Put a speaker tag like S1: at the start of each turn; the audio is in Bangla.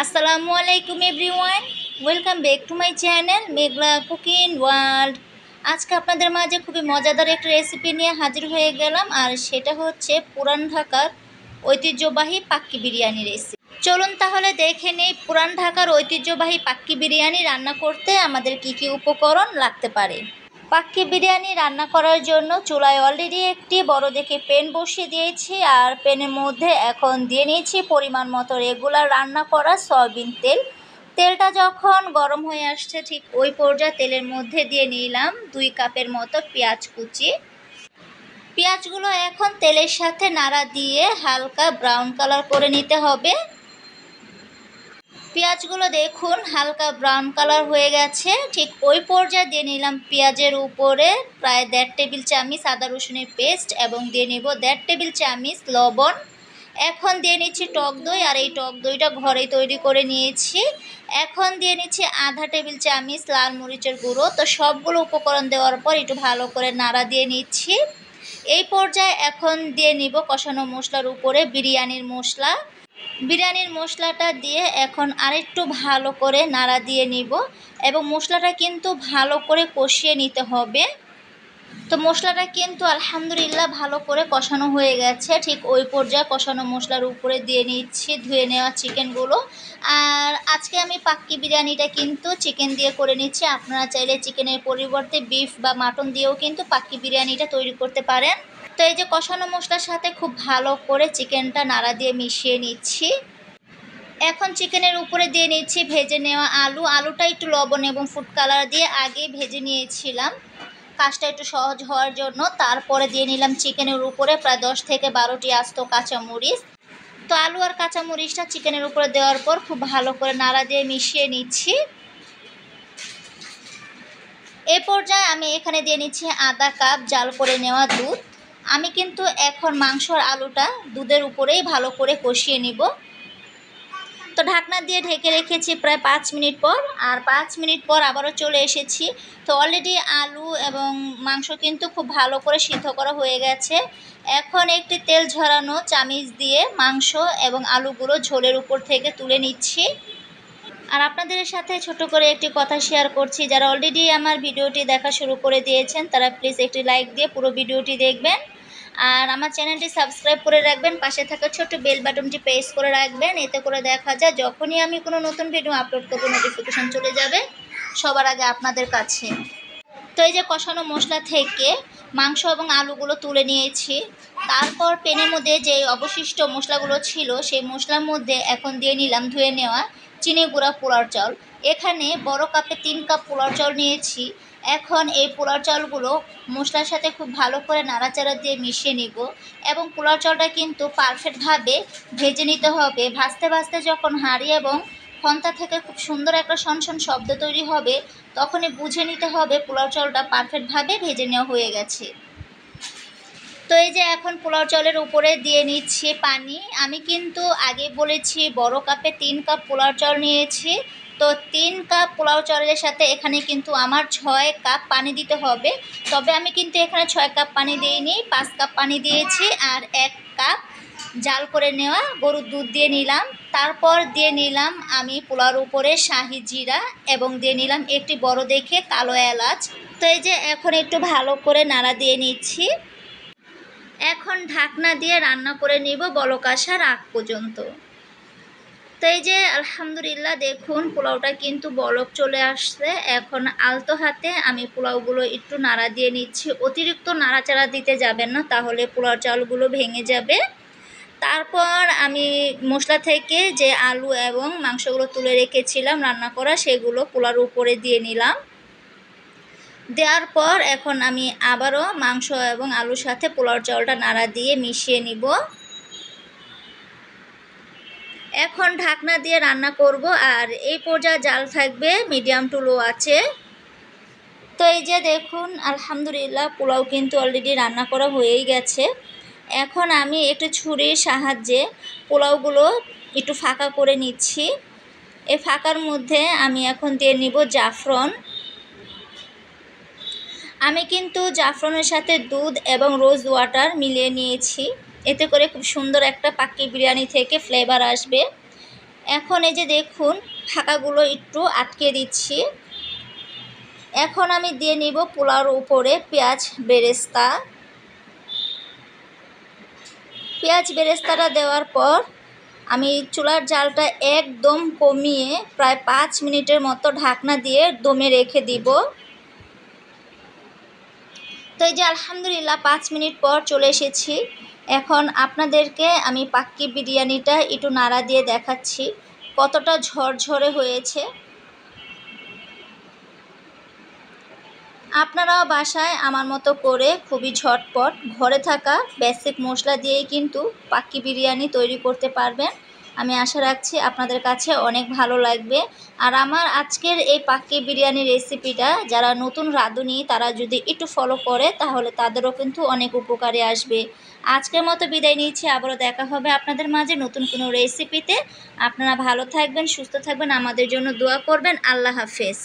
S1: আসসালামু আলাইকুম everyone, welcome back to my channel Meghla cooking world. আজকে আপনাদের মাঝে খুবই মজাদার একটা রেসিপি নিয়ে হাজির হয়ে গেলাম, আর সেটা হচ্ছে পুরান ঢাকার ঐতিহ্যবাহী পাক্কি বিরিয়ানি রেসিপি। চলুন তাহলে দেখে নেই পুরান ঢাকার ঐতিহ্যবাহী পাক্কি বিরিয়ানি রান্না করতে আমাদের কি কি উপকরণ লাগতে পারে। পাক্কি বিরিয়ানি রান্না করার জন্য চুলায় অলরেডি একটি বড় দেখে প্যান বসিয়ে দিয়েছি, আর প্যানের মধ্যে এখন দিয়ে নিয়েছি পরিমাণ মতো রেগুলার রান্না করা সয়াবিন তেল। তেলটা যখন গরম হয়ে আসছে ঠিক ওই পর্যায়ে তেলের মধ্যে দিয়ে নিলাম 2 কাপের মতো পেঁয়াজ কুচি। পেঁয়াজগুলো এখন তেলের সাথে নাড়া দিয়ে হালকা ব্রাউন কালার করে নিতে হবে। পেঁয়াজগুলো দেখুন হালকা ব্রাউন কালার হয়ে গেছে, ঠিক ওই পর্যায়ে দিয়ে নিলাম পেঁয়াজের উপরে প্রায় 1.5 টেবিল চামচ আদা রসুনের পেস্ট এবং দিয়ে নেব 1.5 টেবিল চামচ লবণ। এখন দিয়ে নিচ্ছি টক দই, আর এই টক দইটা ঘরেই তৈরি করে নিয়েছি। এখন দিয়ে নিচ্ছি আধা টেবিল চামচ লাল মরিচের গুঁড়ো। তো সবগুলো উপকরণ দেওয়ার পর একটু ভালো করে নাড়া দিয়ে নিচ্ছি। এই পর্যায়ে এখন দিয়ে নিব কষানো মশলার উপরে বিরিয়ানির মশলা। বিরিয়ানির মশলাটা দিয়ে এখন আরেকটু ভালো করে নাড়া দিয়ে নিব, এবং মশলাটা কিন্তু ভালো করে কষিয়ে নিতে হবে। তো মশলাটা কিন্তু আলহামদুলিল্লাহ ভালো করে কষানো হয়ে গেছে। ঠিক ওই পর্যায়ে কষানো মশলার উপরে দিয়ে নিচ্ছি ধুয়ে নেওয়া চিকেনগুলো। আর আজকে আমি পাক্কি বিরিয়ানিটা কিন্তু চিকেন দিয়ে করে নিচ্ছি। আপনারা চাইলে চিকেনের পরিবর্তে বিফ বা মাটন দিয়েও কিন্তু পাক্কি বিরিয়ানিটা তৈরি করতে পারেন। তো এই যে কষানো মশলার সাথে খুব ভালো করে চিকেনটা নাড়া দিয়ে মিশিয়ে নিচ্ছি। এখন চিকেনের উপরে দিয়ে নিচ্ছি ভেজে নেওয়া আলুটা একটু লবণ এবং ফুড কালার দিয়ে আগে ভেজে নিয়েছিলাম, কাজটা একটু সহজ হওয়ার জন্য। তারপরে দিয়ে নিলাম চিকেনের উপরে প্রায় 10 থেকে 12টি আস্ত কাঁচামরিচ। তো আলু আর কাঁচামরিচটা চিকেনের উপরে দেওয়ার পর খুব ভালো করে নাড়া দিয়ে মিশিয়ে নিচ্ছি। এই পর্যায়ে আমি এখানে দিয়ে নিচ্ছি আধা কাপ জাল করে নেওয়া দুধ। আমি কিন্তু এখন মাংসর আলুটা দুধের উপরেই ভালো করে কষিয়ে নিব। তো ঢাকনা দিয়ে ঢেকে রেখেছি প্রায় 5 মিনিট পর, আর 5 মিনিট পর আবারও চলে এসেছি। তো অলরেডি আলু এবং মাংস কিন্তু খুব ভালো করে সিদ্ধ করা হয়ে গেছে। এখন একটি তেল ঝরানো চামচ দিয়ে মাংস এবং আলুগুলো ঝোলের উপর থেকে তুলে নিচ্ছি। আর আপনাদের সাথে ছোট করে একটি কথা শেয়ার করছি, যারা অলরেডি আমার ভিডিওটি দেখা শুরু করে দিয়েছেন তারা প্লিজ একটি লাইক দিয়ে পুরো ভিডিওটি দেখবেন, আর আমার চ্যানেলটি সাবস্ক্রাইব করে রাখবেন। পাশে থাকা ছোট বেল বাটনটি প্রেস করে রাখবেন, এতে করে দেখা যায় যখনই আমি কোনো নতুন ভিডিও আপলোড করব নোটিফিকেশন চলে যাবে সবার আগে আপনাদের কাছে। তো এই যে কষানো মশলা থেকে মাংস এবং আলুগুলো তুলে নিয়েছি। তারপর প্যানের মধ্যে যে অবশিষ্ট মশলাগুলো ছিল সেই মশলার মধ্যে এখন দিয়ে নিলাম ধুয়ে নেওয়া চিনি গুঁড়া পোলার চাল। এখানে বড় কাপে 3 কাপ পোলার চাল নিয়েছি। এখন এই পোলার চালগুলো মশলার সাথে খুব ভালো করে নাড়াচাড়া দিয়ে মিশিয়ে নিব, এবং পোলার চালটা কিন্তু পারফেক্টভাবে ভেজে নিতে হবে। ভাজতে ভাজতে যখন হাঁড়ি এবং খন্তা থেকে খুব সুন্দর একটা শনশন শব্দ তৈরি হবে, তখনই বুঝে নিতে হবে পোলাও চালটা পারফেক্টভাবে ভেজে নেওয়া হয়ে গেছে। তো এই যে এখন পোলাও চালের উপরে দিয়ে নিচ্ছি পানি। আমি কিন্তু আগে বলেছি বড় কাপে 3 কাপ পোলাও চাল নিয়েছি। তো 3 কাপ পোলাও চালের সাথে এখানে কিন্তু আমার 6 কাপ পানি দিতে হবে। তবে আমি কিন্তু এখানে 6 কাপ পানি দিইনি, 5 কাপ পানি দিয়েছি, আর 1 কাপ জাল করে নেওয়া গরুর দুধ দিয়ে নিলাম। তারপর দিয়ে নিলাম আমি পোলাওর উপরে শাহি জিরা, এবং দিয়ে নিলাম একটি বড় দেখে কালো এলাচ। তো এই যে এখন একটু ভালো করে নাড়া দিয়ে নিচ্ছি। এখন ঢাকনা দিয়ে রান্না করে নিব বলক আসার আগ পর্যন্ত। তো এই যে আলহামদুলিল্লাহ দেখুন পোলাওটা কিন্তু বলক চলে আসছে। এখন আলতো হাতে আমি পোলাওগুলো একটু নাড়া দিয়ে নিচ্ছি। অতিরিক্ত নাড়াচাড়া দিতে যাবেন না, তাহলে পোলাও চালগুলো ভেঙে যাবে। তারপর আমি মশলা থেকে যে আলু এবং মাংসগুলো তুলে রেখেছিলাম রান্না করা, সেগুলো পোলাওর উপরে দিয়ে নিলাম। দেওয়ার পর এখন আমি আবারও মাংস এবং আলুর সাথে পোলাওর চালটা নাড়া দিয়ে মিশিয়ে নিব। এখন ঢাকনা দিয়ে রান্না করব, আর এই পর্যায়ে জাল থাকবে মিডিয়াম টু লো আছে। তো এই যে দেখুন আলহামদুলিল্লাহ পোলাও কিন্তু অলরেডি রান্না করা হয়েই গেছে। এখন আমি একটু ছুরির সাহায্যে পোলাওগুলো একটু ফাঁকা করে নিচ্ছি। এই ফাঁকার মধ্যে আমি এখন দিয়ে নিব জাফরান। আমি কিন্তু জাফরানের সাথে দুধ এবং রোজ ওয়াটার মিলিয়ে নিয়েছি, এতে করে খুব সুন্দর একটা পাক্কি বিরিয়ানি থেকে ফ্লেভার আসবে। এখন এই যে দেখুন ফাঁকাগুলো একটু আটকে দিচ্ছি। এখন আমি দিয়ে নিব পোলাওর উপরে পেঁয়াজ বেরেস্তা। পেঁয়াজ বেরেস্তাটা দেওয়ার পর আমি চুলার জালটা একদম কমিয়ে প্রায় 5 মিনিটের মতো ঢাকনা দিয়ে দমে রেখে দিব। তো এই যে আলহামদুলিল্লাহ 5 মিনিট পর চলে এসেছি। এখন আপনাদেরকে আমি পাক্কি বিরিয়ানিটা একটু নাড়া দিয়ে দেখাচ্ছি কতটা ঝরঝরে হয়েছে। আপনারাও বাসায় আমার মতো করে খুবই ঝটপট ঘরে থাকা বেসিক মশলা দিয়েই কিন্তু পাক্কি বিরিয়ানি তৈরি করতে পারবেন। আমি আশা রাখছি আপনাদের কাছে অনেক ভালো লাগবে। আর আমার আজকের এই পাক্কি বিরিয়ানি রেসিপিটা যারা নতুন রাঁধুনি তারা যদি একটু ফলো করে তাহলে তাদেরও কিন্তু অনেক উপকারে আসবে। আজকের মতো বিদায় নিচ্ছি, আবারও দেখা হবে আপনাদের মাঝে নতুন কোনো রেসিপিতে। আপনারা ভালো থাকবেন, সুস্থ থাকবেন, আমাদের জন্য দোয়া করবেন। আল্লাহ হাফেজ।